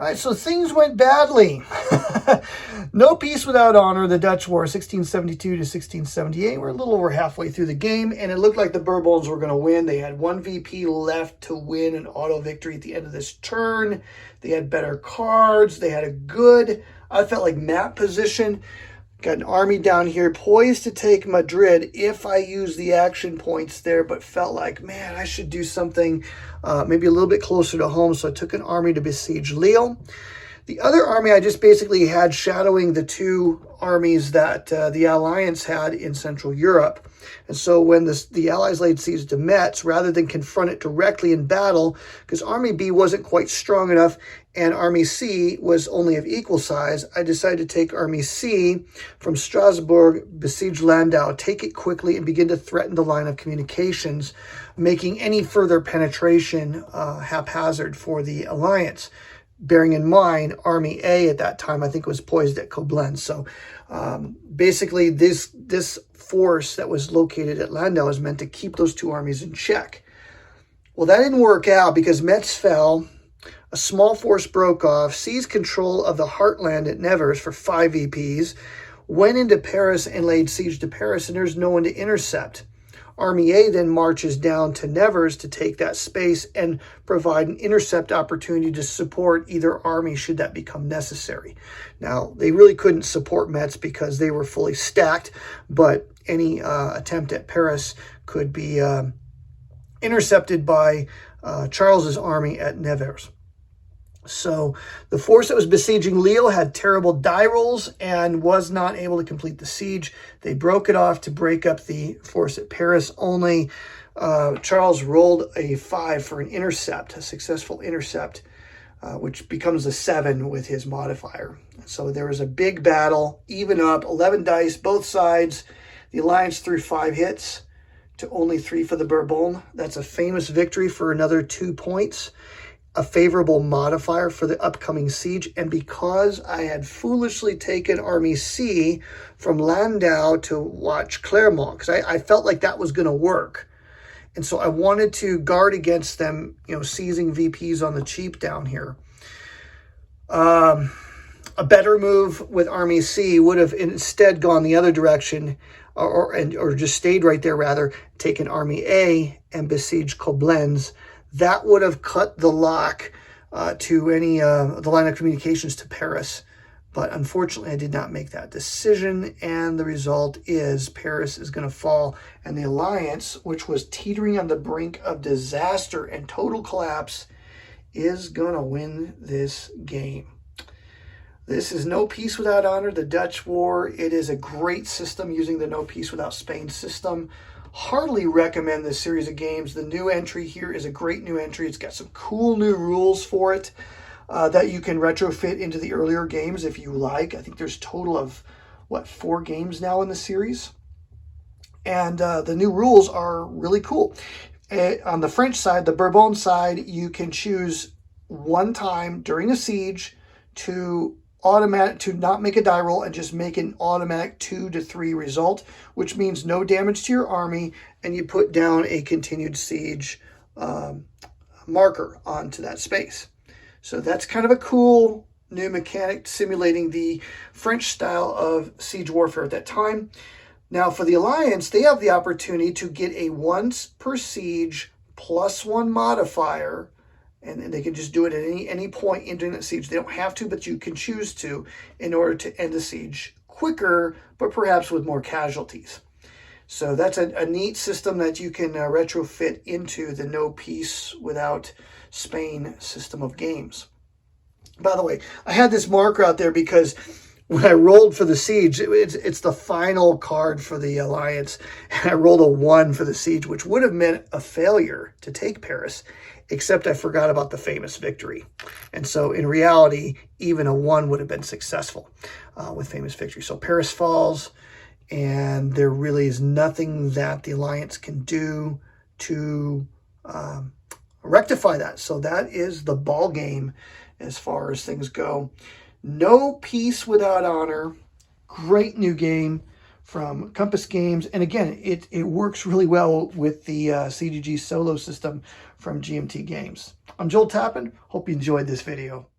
All right, so things went badly. No Peace Without Honor, the Dutch War, 1672 to 1678. We're a little over halfway through the game, and it looked like the Bourbons were going to win. They had one VP left to win an auto victory at the end of this turn. They had better cards. They had a good, I felt like, map position. Got an army down here poised to take Madrid if I use the action points there, but felt like, man, I should do something maybe a little bit closer to home. So I took an army to besiege Lille. The other army I just basically had shadowing the two armies that the Alliance had in Central Europe. And so when the Allies laid siege to Metz, rather than confront it directly in battle, because Army B wasn't quite strong enough and Army C was only of equal size, I decided to take Army C from Strasbourg, besiege Landau, take it quickly, and begin to threaten the line of communications, making any further penetration haphazard for the Alliance. Bearing in mind, Army A at that time, I think, was poised at Koblenz. So basically, this force that was located at Landau is meant to keep those two armies in check. Well, that didn't work out because Metz fell. A small force broke off, seized control of the heartland at Nevers for 5 VPs, went into Paris and laid siege to Paris, and there's no one to intercept. Army A then marches down to Nevers to take that space and provide an intercept opportunity to support either army should that become necessary. Now, they really couldn't support Metz because they were fully stacked, but any attempt at Paris could be intercepted by Charles's army at Nevers. So the force that was besieging Lille had terrible die rolls and was not able to complete the siege. They broke it off to break up the force at Paris. Only Charles rolled a 5 for an intercept, a successful intercept, which becomes a 7 with his modifier. So there was a big battle, even up, 11 dice, both sides. The Alliance threw 5 hits to only 3 for the Bourbon. That's a famous victory for another 2 points. A favorable modifier for the upcoming siege, and because I had foolishly taken Army C from Landau to watch Clermont, because I felt like that was going to work. And so I wanted to guard against them, seizing VPs on the cheap down here. A better move with Army C would have instead gone the other direction, or just stayed right there rather, taken Army A and besieged Koblenz. That would have cut the lock to any the line of communications to Paris. But unfortunately, I did not make that decision. And the result is Paris is going to fall. And the Alliance, which was teetering on the brink of disaster and total collapse, is going to win this game. This is No Peace Without Honor, the Dutch War. It is a great system using the No Peace Without Spain system. Heartily recommend this series of games. The new entry here is a great new entry. It's got some cool new rules for it that you can retrofit into the earlier games if you like. I think there's a total of, 4 games now in the series. And the new rules are really cool. On the French side, the Bourbon side, you can choose one time during a siege to not make a die roll and just make an automatic 2 to 3 result, which means no damage to your army, and you put down a continued siege marker onto that space. So that's kind of a cool new mechanic simulating the French style of siege warfare at that time. Now for the Alliance, they have the opportunity to get a once per siege +1 modifier, and they can just do it at any point in doing that siege. They don't have to, but you can choose to in order to end the siege quicker, but perhaps with more casualties. So that's a neat system that you can retrofit into the No Peace Without Spain system of games. By the way, I had this marker out there because when I rolled for the siege, it's the final card for the Alliance, and I rolled a 1 for the siege, which would have meant a failure to take Paris, except I forgot about the famous victory. And so in reality, even a 1 would have been successful with famous victory. So Paris falls, and there really is nothing that the Alliance can do to rectify that. So that is the ball game as far as things go. No Peace Without Honor. Great new game from Compass Games. And again, it works really well with the CGG solo system from GMT Games. I'm Joel Tappan. Hope you enjoyed this video.